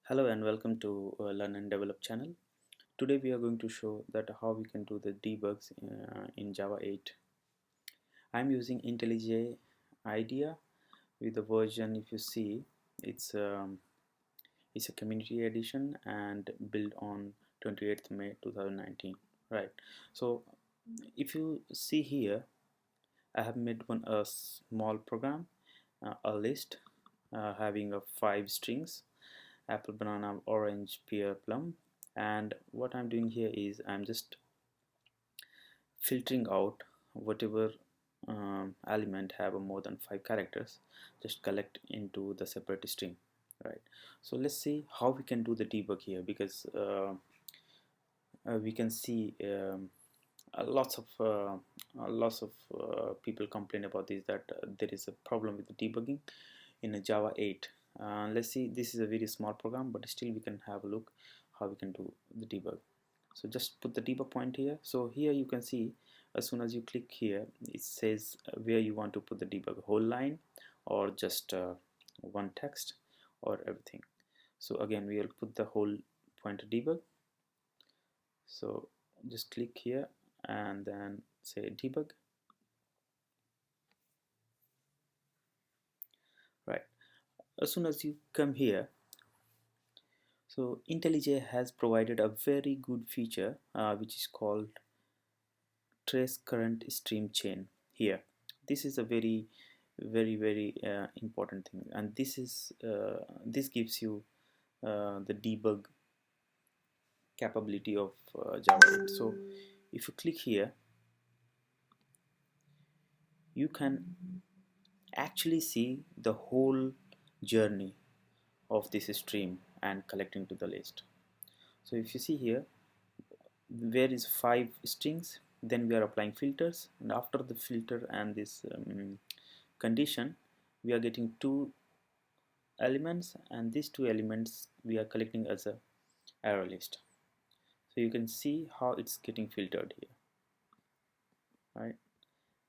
Hello and welcome to Learn and Develop channel. Today we are going to show that how we can do the debugs in Java 8. I'm using IntelliJ Idea with the version. If you see, it's um, it's a community edition and built on 28th May 2019. Right. So if you see here, I have made a small program, a list having 5 strings: apple, banana, orange, pear, plum. And what I'm doing here is I'm just filtering out whatever element have a more than 5 characters, just collect into the separate string. Right. So let's see how we can do the debug here, because we can see lots of people complain about this, that there is a problem with the debugging in a Java 8. Let's see, this is a very small program, but still we can have a look how we can do the debug. So just put the debug point here. So here you can see, as soon as you click here, it says where you want to put the debug, whole line or just one text or everything. So again, we will put the whole pointer debug. So just click here and then say debug. Right. As soon as you come here, so IntelliJ has provided a very good feature which is called trace current stream chain here. This is a very important thing, and this gives you the debug capability of Java 8. So if you click here, you can actually see the whole journey of this stream and collecting to the list. So if you see here, where is 5 strings, then we are applying filters, and after the filter and this condition, we are getting 2 elements, and these 2 elements we are collecting as a array list. So you can see how it's getting filtered here. Right,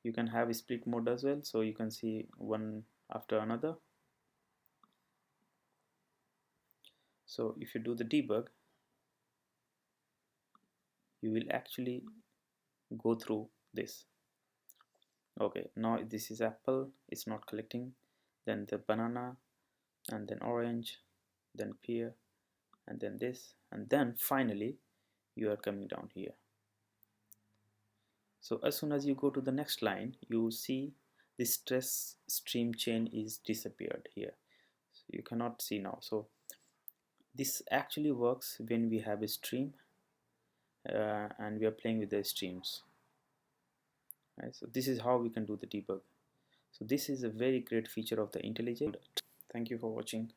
you can have a split mode as well, so you can see one after another. So if you do the debug, you will actually go through this. Okay, now this is apple, it's not collecting, then the banana, and then orange, then pear, and then this, and then finally you are coming down here. So as soon as you go to the next line, you see this trace stream chain is disappeared here, so you cannot see now. So this actually works when we have a stream and we are playing with the streams. Right? So this is how we can do the debug. So this is a very great feature of the IntelliJ. Thank you for watching.